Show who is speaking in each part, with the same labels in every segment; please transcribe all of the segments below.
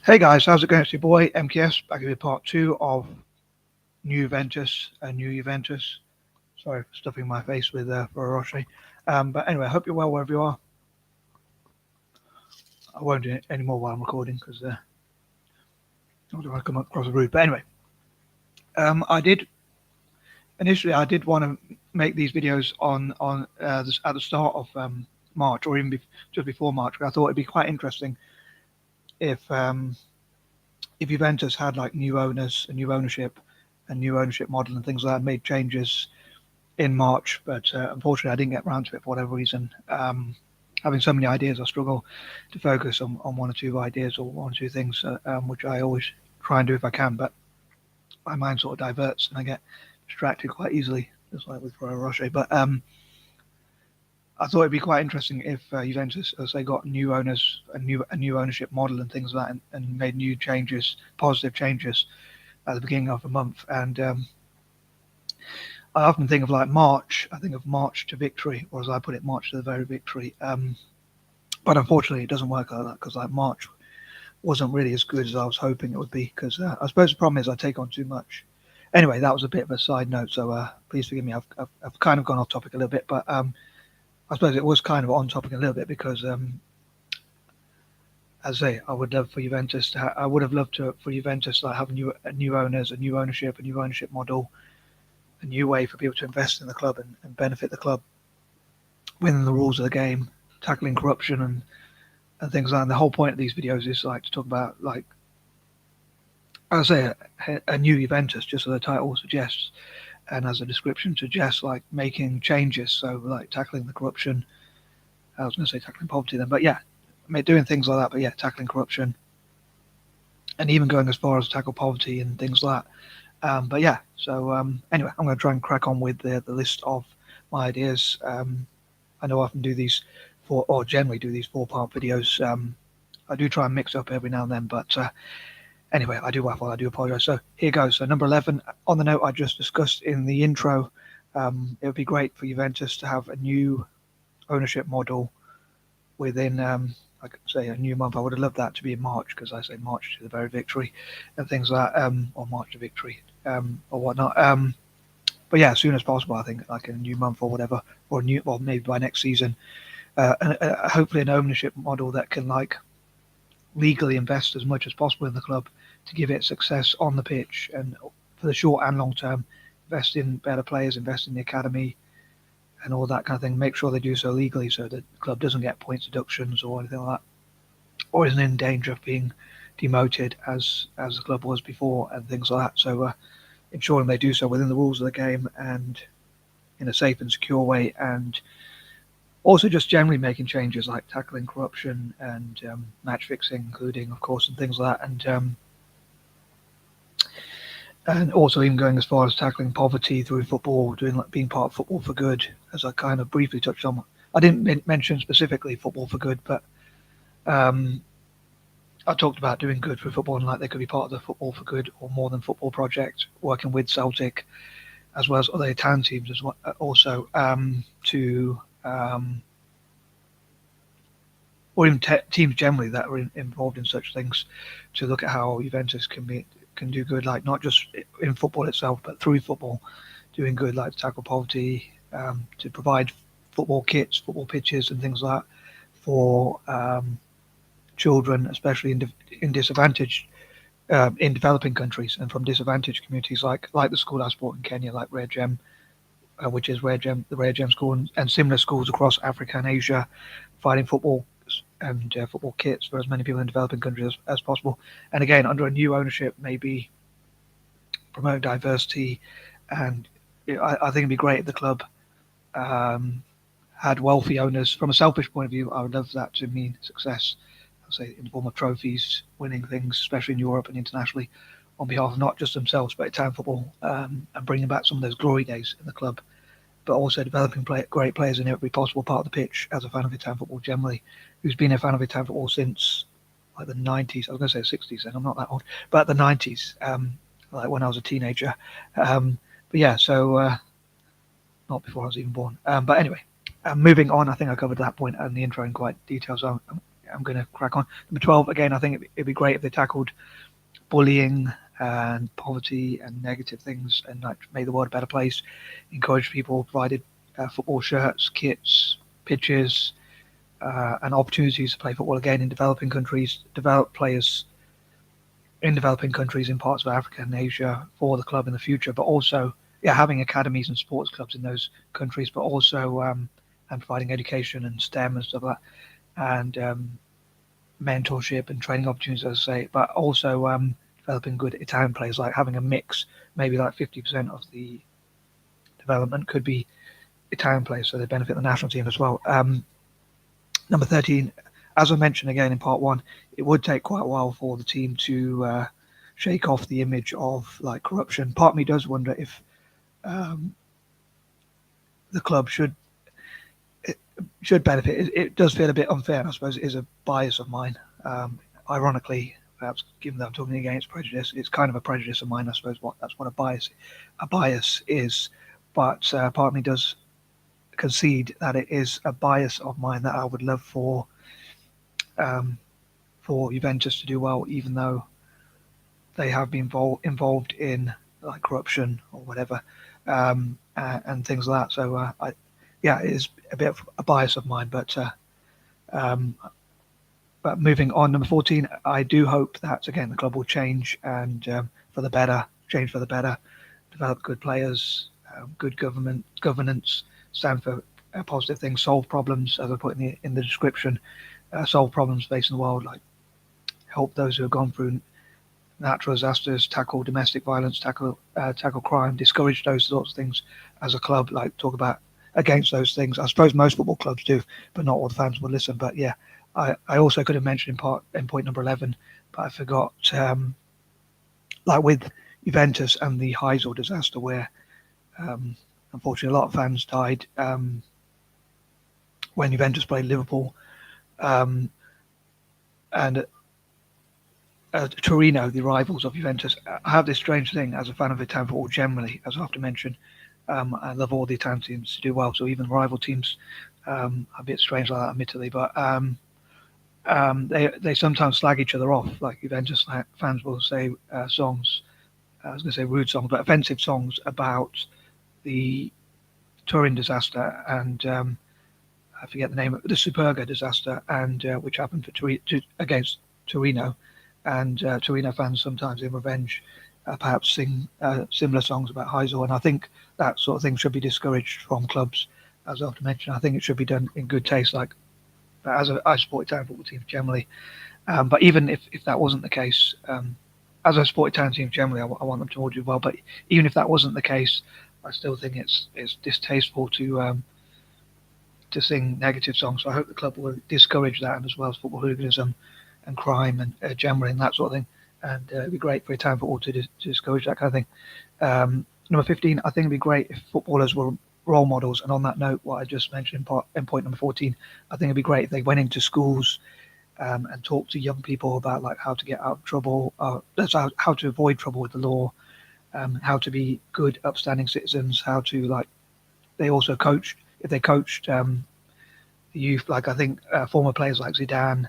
Speaker 1: Hey guys, how's it going? It's your boy MKS back with part two of NEWventus and Juventus. Sorry for stuffing my face with Ferrari. But anyway, I hope you're well wherever you are. I won't do it anymore while I'm recording because I don't want to come across as rude. But anyway, I did want to make these videos on this, at the start of March or even just before March. But I thought it'd be quite interesting if if Juventus had like new owners, a new ownership, a new ownership model and things like that, made changes in March, but unfortunately I didn't get around to it for whatever reason. Having so many ideas, I struggle to focus on one or two ideas or one or two things, which I always try and do if I can, but my mind sort of diverts and I get distracted quite easily, just like with Roche. But I thought it'd be quite interesting if Juventus, as they got new owners, a new ownership model and things like that, and made new changes, positive changes at the beginning of the month. And I often think of like March. I think of March to victory, or as I put it, March to the very victory. But unfortunately, it doesn't work like that because like March wasn't really as good as I was hoping it would be. Because I suppose the problem is I take on too much. Anyway, that was a bit of a side note, so please forgive me. I've kind of gone off topic a little bit, but I suppose it was kind of on topic a little bit because, as I say, I would love for Juventus to. I would have loved for Juventus to have new owners, a new ownership model, a new way for people to invest in the club and benefit the club within the rules of the game, tackling corruption and things like that. And the whole point of these videos is like to talk about like, as I say, a new Juventus, just as the title suggests, and as a description suggests, like making changes. So like tackling the corruption. I was going to say tackling poverty then, but yeah, doing things like that. But yeah, tackling corruption, and even going as far as tackle poverty and things like that. But yeah, so anyway, I'm going to try and crack on with the list of my ideas. I know I often do these generally do these 4-part videos. I do try and mix up every now and then, but anyway, I do waffle. I do apologise. So here goes. So number 11, on the note I just discussed in the intro, it would be great for Juventus to have a new ownership model within, I could say, a new month. I would have loved that to be in March because I say March to the very victory and things like that, or March to victory or whatnot. But yeah, as soon as possible, I think, like in a new month or whatever, or maybe by next season, and hopefully an ownership model that can like legally invest as much as possible in the club to give it success on the pitch and for the short and long term, invest in better players, invest in the academy and all that kind of thing. Make sure they do so legally so that the club doesn't get points deductions or anything like that, or isn't in danger of being demoted as the club was before and things like that. So ensuring they do so within the rules of the game and in a safe and secure way, and also just generally making changes like tackling corruption and match fixing, including, of course, and things like that, and also even going as far as tackling poverty through football, doing like being part of football for good, as I kind of briefly touched on. I didn't mention specifically football for good, but I talked about doing good for football and like they could be part of the football for good or more than football project, working with Celtic as well as other Italian teams as well, also to or even teams generally that are involved in such things, to look at how Juventus can do good, like not just in football itself, but through football, doing good, like to tackle poverty, to provide football kits, football pitches, and things like that for children, especially in disadvantaged in developing countries and from disadvantaged communities, like the school I support in Kenya, like Rare Gem, which is the Rare Gem School, and similar schools across Africa and Asia, providing football and football kits for as many people in developing countries as possible. And again, under a new ownership, maybe promote diversity. And I think it'd be great if the club had wealthy owners. From a selfish point of view, I would love that to mean success, I'll say, in the form of trophies, winning things, especially in Europe and internationally, on behalf of not just themselves, but Italian football, and bringing back some of those glory days in the club, but also developing great players in every possible part of the pitch. As a fan of Italian football generally, who's been a fan of Italian football since like the 90s, I was going to say 60s, and I'm not that old, but the 90s, like when I was a teenager. But yeah, so not before I was even born. But anyway, moving on, I think I covered that point in the intro in quite detail, so I'm going to crack on. Number 12, again, I think it'd be great if they tackled bullying and poverty and negative things and like made the world a better place. Encourage people, provided football shirts, kits, pitches, and opportunities to play football again in developing countries, develop players in developing countries in parts of Africa and Asia for the club in the future, but also having academies and sports clubs in those countries, but also and providing education and STEM and stuff like that, and mentorship and training opportunities, as I say, but also developing good Italian players, like having a mix, maybe like 50% of the development could be Italian players, so they benefit the national team as well. Number 13, as I mentioned again in part one, it would take quite a while for the team to shake off the image of like corruption. Part of me does wonder if the club should benefit. It does feel a bit unfair, and I suppose it is a bias of mine. Ironically, perhaps given that I'm talking against prejudice, it's kind of a prejudice of mine, I suppose. That's what a bias is. But part of me does concede that it is a bias of mine that I would love for Juventus to do well, even though they have been involved in like corruption or whatever, and things like that. So it is a bit of a bias of mine, but moving on, number 14, I do hope that again the club will change and for the better, develop good players, good governance, stand for positive things, solve problems, as I put in the description, solve problems facing the world, like help those who have gone through natural disasters, tackle domestic violence, tackle crime, discourage those sorts of things as a club, like talk about against those things. I suppose most football clubs do, but not all the fans will listen. But yeah, I also could have mentioned in point number 11, but I forgot, like with Juventus and the Heysel disaster, where unfortunately a lot of fans died when Juventus played Liverpool, and Torino, the rivals of Juventus. I have this strange thing as a fan of Italian football generally, as I have to mention. I love all the Italian teams to do well, so even rival teams are a bit strange like that, admittedly. But they sometimes slag each other off. Like Juventus fans will say songs, I was going to say rude songs, but offensive songs about the Turin disaster and I forget the name of the Superga disaster, and which happened against Torino. And Torino fans sometimes in revenge perhaps sing similar songs about Heysel, and I think that sort of thing should be discouraged from clubs, as I have to mention. I think it should be done in good taste, like I support Italian football teams generally, but even if that wasn't the case, as I support Italian teams generally, I want them to all do well, but even if that wasn't the case, I still think it's distasteful to sing negative songs. So I hope the club will discourage that, as well as football hooliganism and crime and gambling and that sort of thing. And it'd be great for Italian football to discourage that kind of thing. Number 15, I think it'd be great if footballers were role models. And on that note, what I just mentioned in point number 14, I think it'd be great if they went into schools and talked to young people about like how to get out of trouble, how to avoid trouble with the law, how to be good, upstanding citizens, how to like. They also coached. If they coached the youth, like I think former players like Zidane,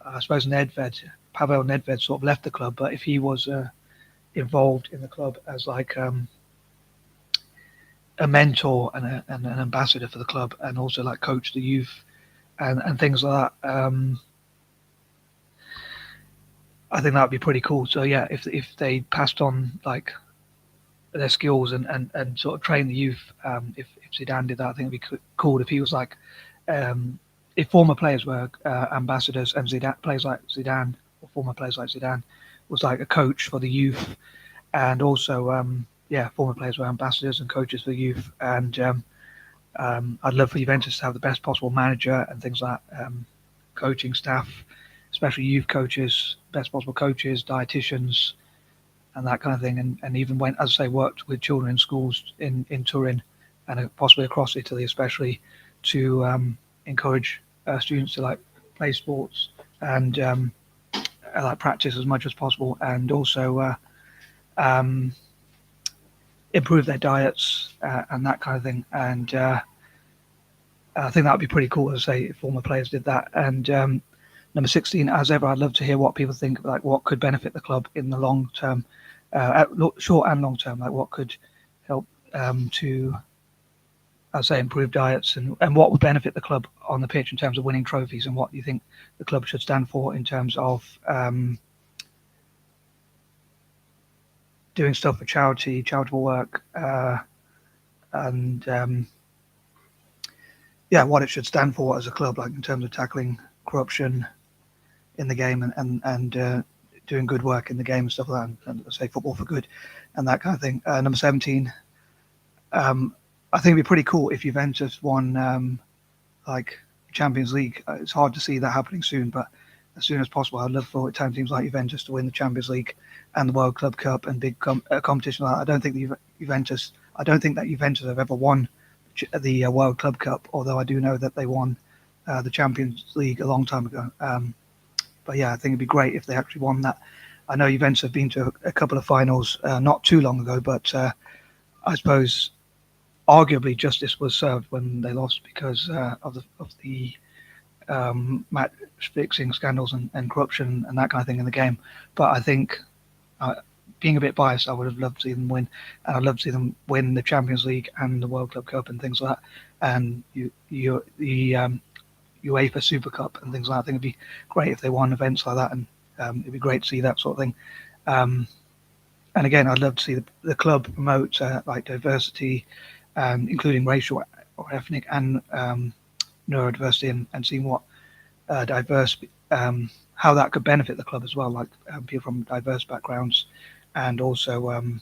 Speaker 1: I suppose Pavel Nedved sort of left the club, but if he was involved in the club as like a mentor and an ambassador for the club, and also like coach the youth and things like that, I think that would be pretty cool. So yeah, if they passed on like their skills and sort of train the youth, if Zidane did that, I think it'd be cool if he was like, if former players were ambassadors and players like Zidane, or former players like Zidane, was like a coach for the youth, and also former players were ambassadors and coaches for the youth, and I'd love for Juventus to have the best possible manager and things like coaching staff, especially youth coaches, best possible coaches, dietitians, and that kind of thing, and even went, as I say, worked with children in schools in Turin and possibly across Italy, especially to encourage students to like play sports and like practice as much as possible, and also improve their diets and that kind of thing. And I think that would be pretty cool, as I say, if former players did that. And Number 16, as ever, I'd love to hear what people think, like what could benefit the club in the long term, short and long term, like what could help to, I'd say, improve diets, and what would benefit the club on the pitch in terms of winning trophies, and what you think the club should stand for in terms of doing stuff for charity, charitable work, and what it should stand for as a club, like in terms of tackling corruption in the game and doing good work in the game and stuff like that, and say football for good and that kind of thing. Number 17, I think it'd be pretty cool if Juventus won like Champions League. It's hard to see that happening soon, but as soon as possible, I'd love for teams like Juventus to win the Champions League and the World Club Cup and big competition like that. I don't think that Juventus have ever won the World Club Cup, although I do know that they won the Champions League a long time ago. But yeah, I think it'd be great if they actually won that. I know Juventus have been to a couple of finals not too long ago, but I suppose arguably justice was served when they lost because of the match fixing scandals and corruption and that kind of thing in the game. But I think, being a bit biased, I would have loved to see them win, and I'd love to see them win the Champions League and the World Club Cup and things like that, and the UEFA Super Cup and things like that. I think it'd be great if they won events like that, and it'd be great to see that sort of thing. And again, I'd love to see the club promote like diversity, including racial or ethnic and neurodiversity, and seeing what diverse, how that could benefit the club as well, like people from diverse backgrounds, and also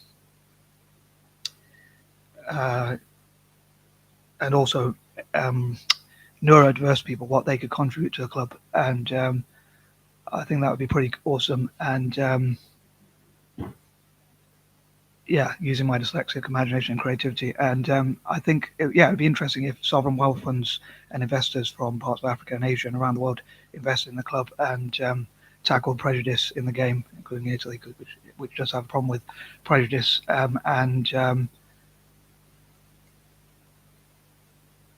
Speaker 1: neurodiverse people, what they could contribute to the club. And I think that would be pretty awesome. And using my dyslexic imagination and creativity. And I think, it'd be interesting if sovereign wealth funds and investors from parts of Africa and Asia and around the world invested in the club and tackled prejudice in the game, including Italy, which does have a problem with prejudice.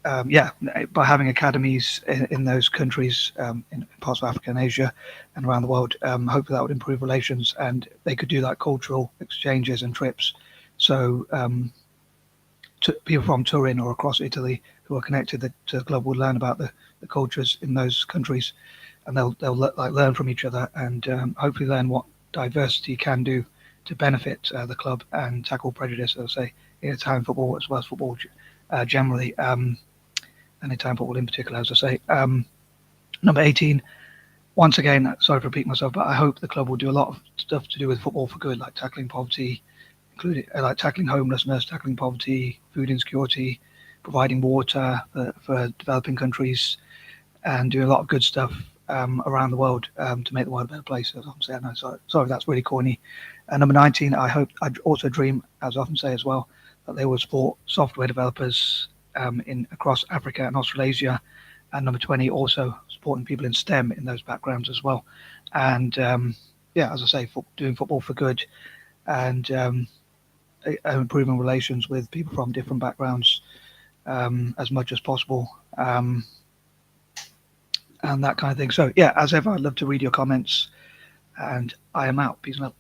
Speaker 1: By having academies in those countries, in parts of Africa and Asia and around the world, hopefully that would improve relations, and they could do like cultural exchanges and trips. So people from Turin or across Italy who are connected to the club will learn about the cultures in those countries, and they'll learn from each other, and hopefully learn what diversity can do to benefit the club and tackle prejudice, as I say, in Italian football as well as football generally. And Italian football in particular, as I say. Number 18, once again, sorry for repeating myself, but I hope the club will do a lot of stuff to do with football for good, like tackling poverty, including like tackling homelessness, tackling poverty, food insecurity, providing water for developing countries, and doing a lot of good stuff around the world to make the world a better place. As I often say, I know, sorry, that's really corny. Number 19, I also dream, as I often say as well, that they will support software developers across Africa and Australasia. And number 20, also supporting people in STEM in those backgrounds as well. And as I say, doing football for good, and improving relations with people from different backgrounds as much as possible, and that kind of thing. So as ever, I'd love to read your comments, and I am out. Peace and love.